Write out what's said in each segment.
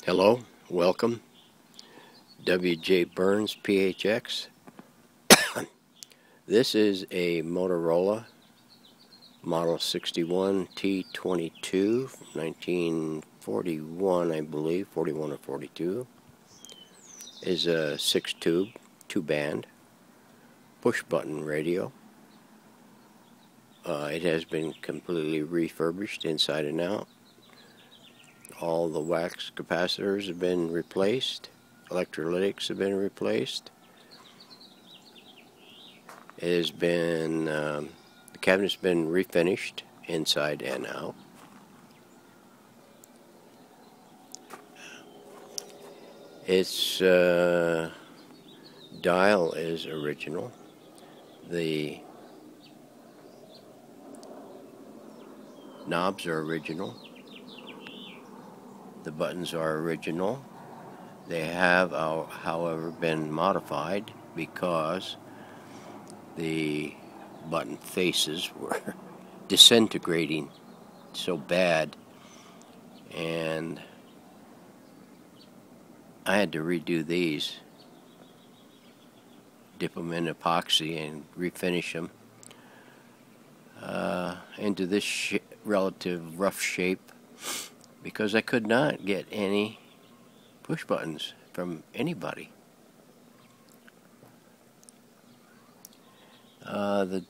Hello, welcome. W.J. Burns, PHX. This is a Motorola Model 61 T22 from 1941, I believe, 41 or 42. Is a 6-tube, 2-band, push-button radio. It has been completely refurbished inside and out. All the wax capacitors have been replaced. Electrolytics have been replaced. It has been, the cabinet's been refinished inside and out. Its dial is original. The knobs are original. The buttons are original. They have, however, been modified because the button faces were disintegrating so bad, and I had to redo these, dip them in epoxy and refinish them into this relative rough shape, because I could not get any push buttons from anybody. The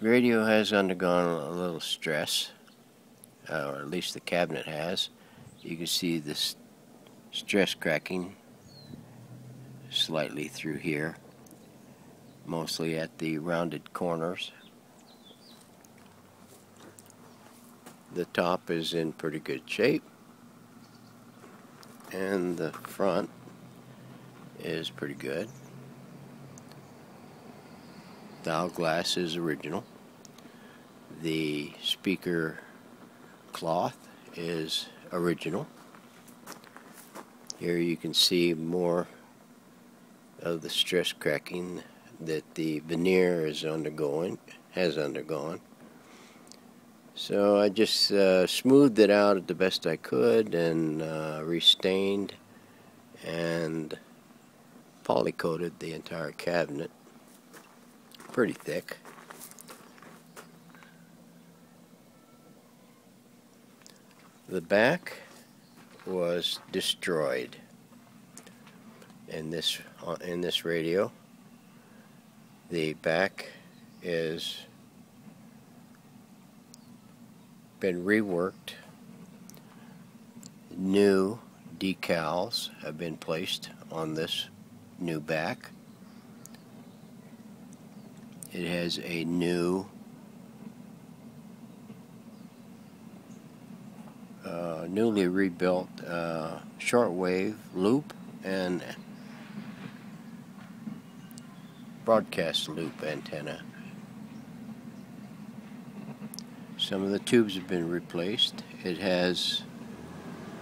radio has undergone a little stress, or at least the cabinet has. You can see this stress cracking slightly through here, mostly at the rounded corners. The top is in pretty good shape, and the front is pretty good. Dial glass is original. The speaker cloth is original. Here you can see more of the stress cracking that the veneer has undergone. So I just smoothed it out the best I could and restained and polycoated the entire cabinet. Pretty thick. The back was destroyed in this radio. The back is been reworked. New decals have been placed on this new back. It has a new newly rebuilt shortwave loop and broadcast loop antenna. Some of the tubes have been replaced. It has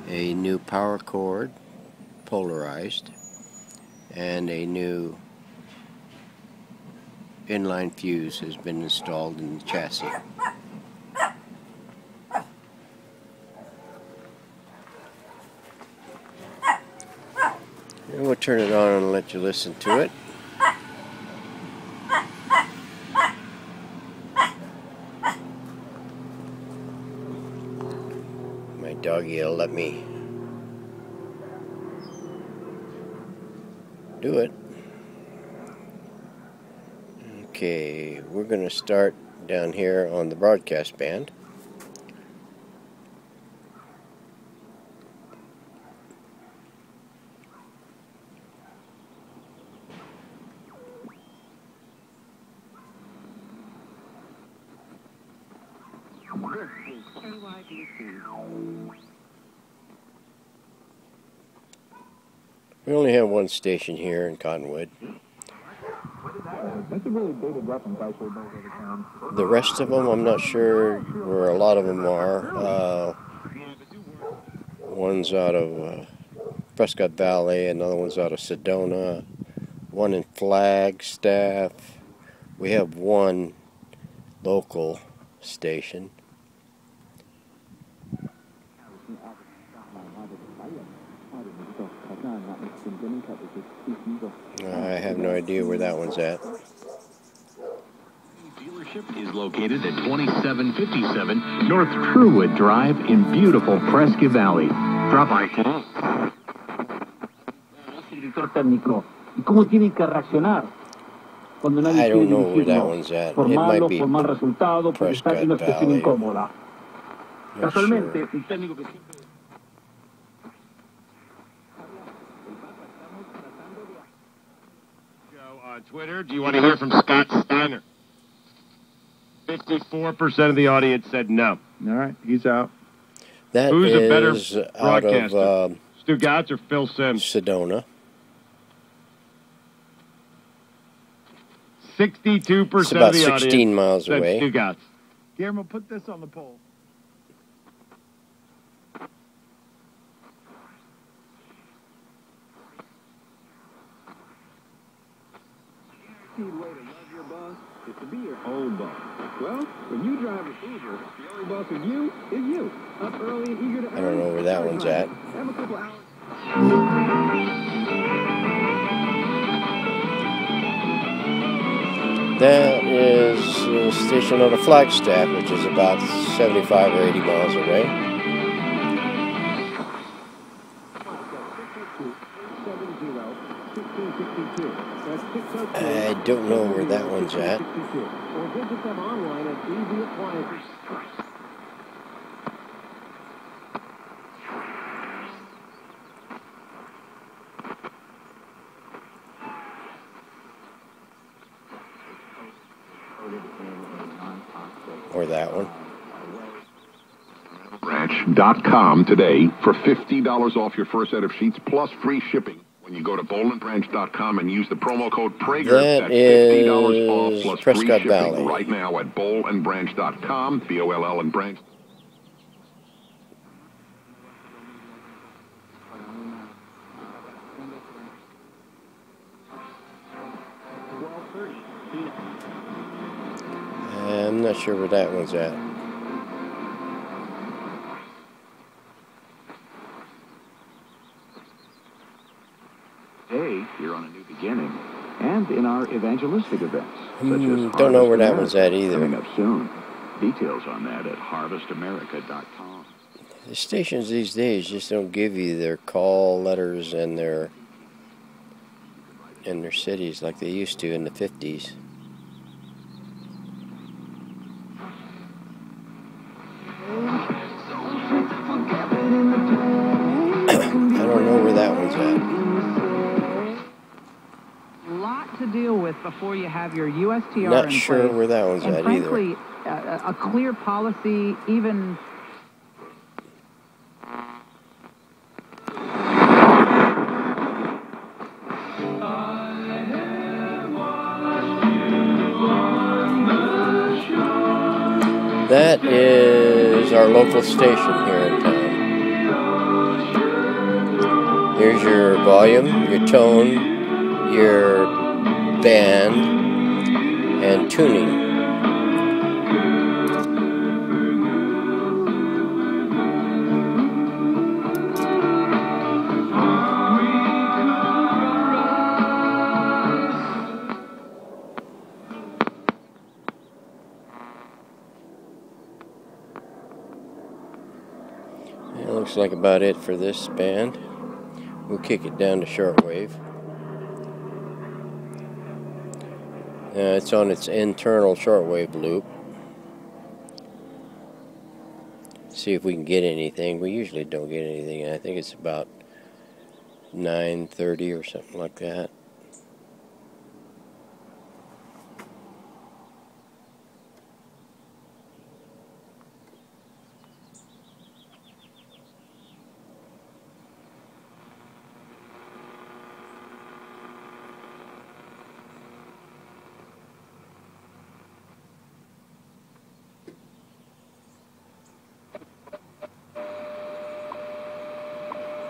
a new power cord, polarized, and a new inline fuse has been installed in the chassis. And we'll turn it on and let you listen to it. My doggy will let me do it. Okay, we're going to start down here on the broadcast band. We only have one station here in Cottonwood. The rest of them, I'm not sure where a lot of them are. One's out of Prescott Valley, another one's out of Sedona, one in Flagstaff. We have one local station. I have no idea where that one's at. Dealership is located at 2757 North Truewood Drive in beautiful Presque Valley. Drop by today. I don't know where that one's at. It might be Prescott Valley. Not sure. Twitter, do you want to hear from Scott Steiner? 54% of the audience said no. All right, he's out. That Who's a better out broadcaster, of Stu Gatz or Phil Simms? Sedona. 62% It's about of the 16 audience miles said away. Stu Gatz. Guillermo, put this on the poll. Way to love your boss is to be your own boss. Well, when you drive a Uber, the only boss of you is you. Up early and eager to I don't know where that one's at. Have a couple hours. That is a station on a Flagstaff, which is about 75 or 80 miles away. I don't know where that one's at. Or that one. Branch.com today for $50 off your first set of sheets plus free shipping. When you go to bowlandbranch.com and use the promo code Prager, that that's $50 off is plus Prescott free shipping Valley. right now at bowlandbranch.com, BOLL and branch. I'm not sure where that one's at. Today, you're on a new beginning, and in our evangelistic events, such as Don't know where that Harvest one's at America, either. coming up soon. Details on that at harvestamerica.com. The stations these days just don't give you their call letters and their cities like they used to in the 50s. I don't know where that one's at. A lot to deal with before you have your USTR Not in sure place. where that one's and at frankly, either. a clear policy, even. That is our local station here in town. Here's your volume, your tone, your band, and tuning. It looks like about it for this band. We'll kick it down to shortwave. It's on its internal shortwave loop. See if we can get anything. We usually don't get anything. I think it's about 9:30 or something like that.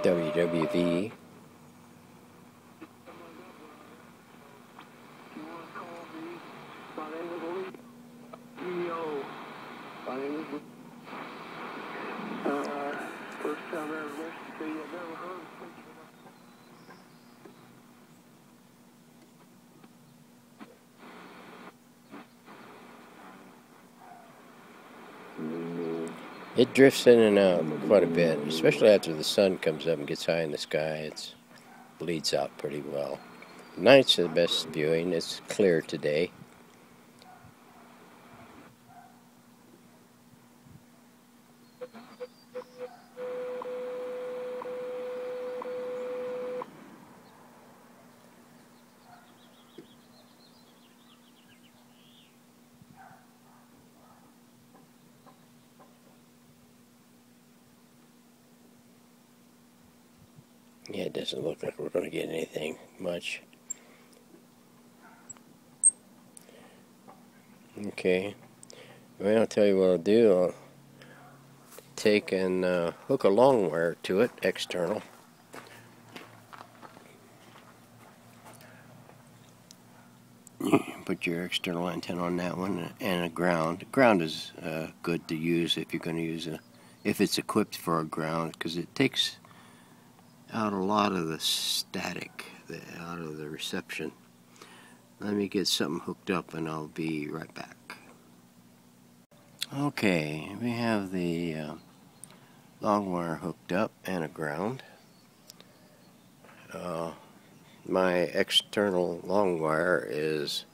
WWV. It drifts in and out quite a bit, especially after the sun comes up and gets high in the sky. It bleeds out pretty well. Nights are the best viewing. It's clear today. Yeah, it doesn't look like we're going to get anything much. Okay. Well, I'll tell you what I'll do. I'll take and hook a long wire to it, external. Put your external antenna on that one, and a ground. Ground is good to use if you're going to use if it's equipped for a ground, because it takes out a lot of the static out of the reception. Let me get something hooked up and I'll be right back. Okay, we have the long wire hooked up and a ground. My external long wire it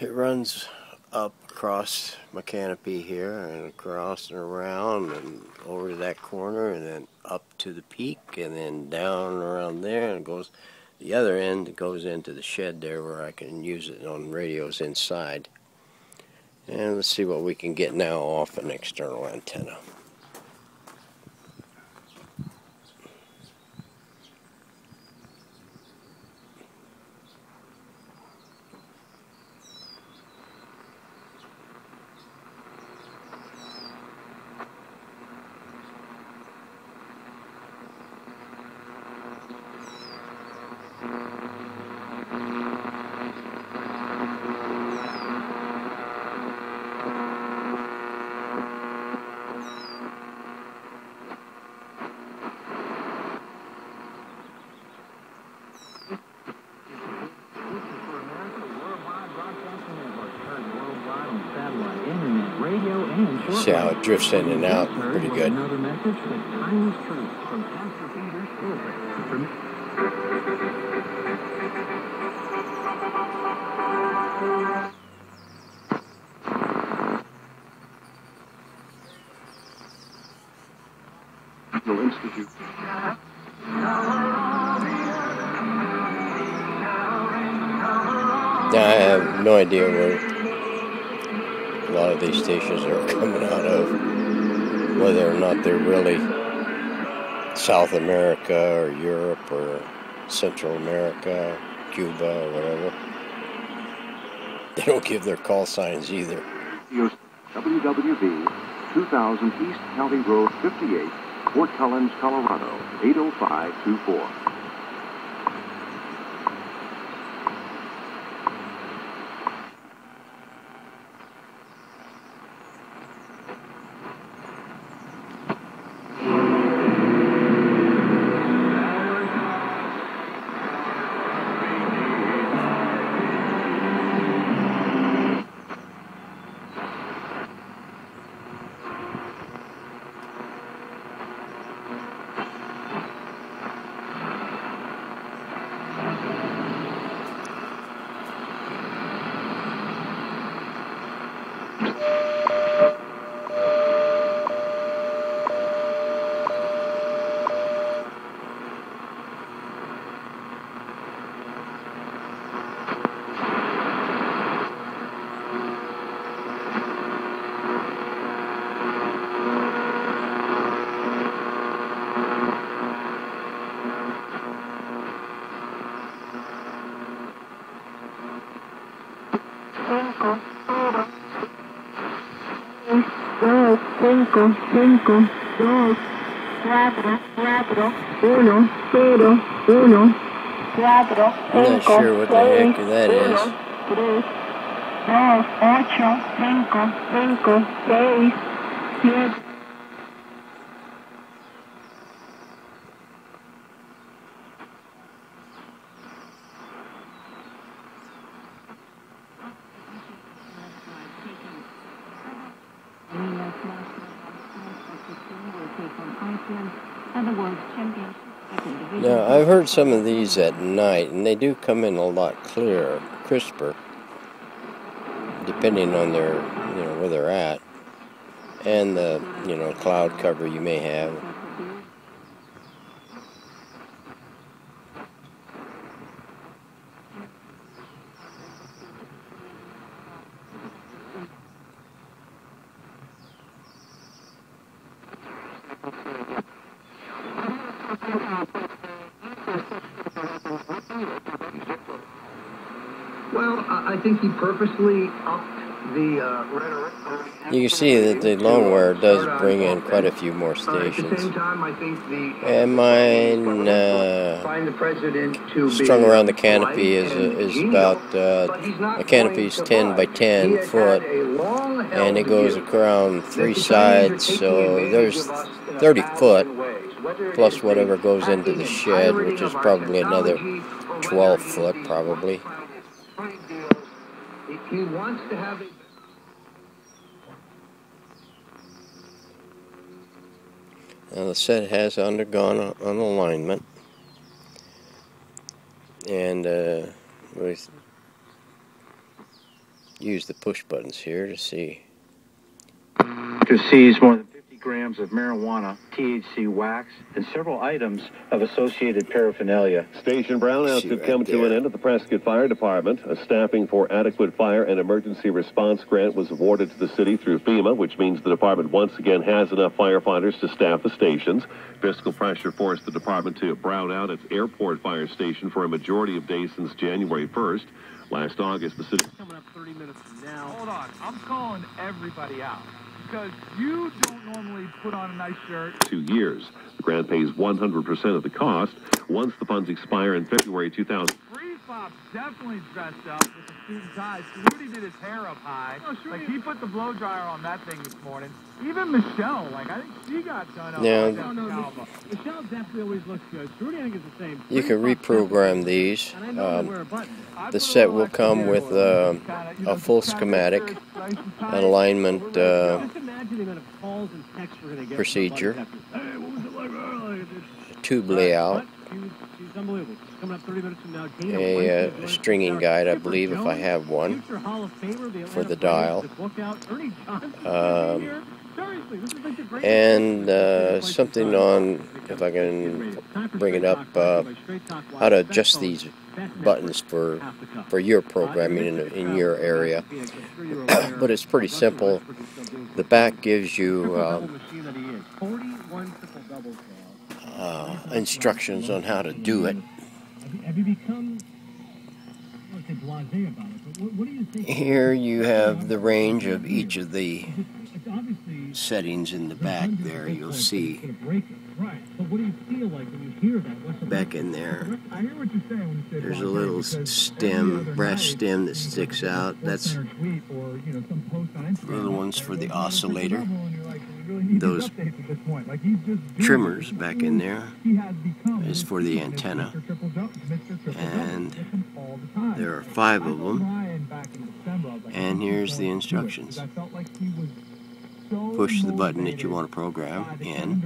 runs up across my canopy here and across and around and over to that corner and then up to the peak and then down around there, and goes the other end goes into the shed there where I can use it on radios inside. And let's see what we can get now off an external antenna. See how it drifts in and out pretty good. Institute. Now, I have no idea where a lot of these stations are coming out of, whether or not they're really South America or Europe or Central America, Cuba or whatever. They don't give their call signs either. WWV 2000 East County Road 58, Fort Collins, Colorado 80524. Cinco, 2, 4, 4, 1, 0, 1, 4, I'm not sure what the heck that is. 3, 2, 8, 5, 5, 6, 7. Now, I've heard some of these at night, and they do come in a lot clearer, crisper, depending on their, where they're at, and the, cloud cover you may have. Well, I think he purposely upped the rhetoric. You can see that the long wear does bring in quite a few more stations. At the same time, I think And mine strung around the canopy is about, the canopy's 10 by 10 foot, and it goes around 3 sides, so there's 30 foot, plus whatever goes into the shed, which is probably another 12 foot, probably. He wants to have Now the set has undergone an alignment, and we use the push buttons here to see. to seize more than 50 grams of marijuana, THC wax, and several items of associated paraphernalia. Station brownouts have come to an end at the Prescott Fire Department. A staffing for adequate fire and emergency response grant was awarded to the city through FEMA, which means the department once again has enough firefighters to staff the stations. Fiscal pressure forced the department to brown out its airport fire station for a majority of days since January 1st. Last August, the city... Coming up 30 minutes from now. Hold on. I'm calling everybody out. Because you don't normally put on a nice shirt. 2 years. The grant pays 100% of the cost. Once the funds expire in February 2000. Freeze Pop's definitely dressed up with the suit and tie. Rudy did his hair up high. Like, he put the blow dryer on that thing this morning. Even Michelle, like, I think she got done up. Yeah. Michelle definitely always looks good. Rudy, I think, is the same. You can reprogram these. The set will come with a full schematic, an alignment procedure, tube layout, a stringing guide, I believe, if I have one, for the dial, and something on, if I can bring it up, how to adjust these buttons for your programming in your area. But it's pretty simple. The back gives you instructions on how to do it. Here you have the range of each of the settings in the back there. You'll see back in there. There's a little stem, brass stem that sticks out. That's little ones for the oscillator. Those trimmers back in there is for the antenna, and there are 5 of them. And here's the instructions. Push the button that you want to program in,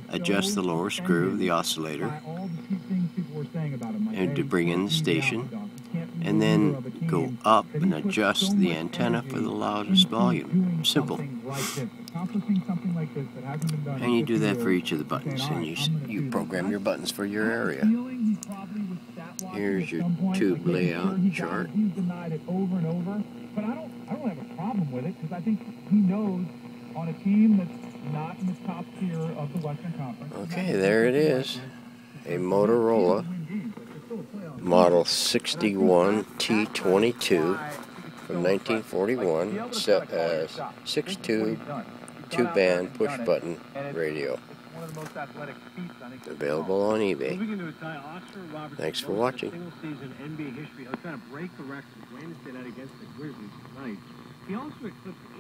adjust the lower screw of the oscillator, and to bring in the station, and then go up and adjust the antenna for the loudest volume. Simple. And you do that for each of the buttons, and you program your buttons for your area. Here's your tube layout chart. But I don't have a problem with it, because I think he knows on a team that's not in the top tier of the Western Conference. Okay, there it is. A Motorola Model 61 T22 from 1941, 6-tube, 2-band push-button radio. Available on eBay. Thanks for watching. He also eclipsed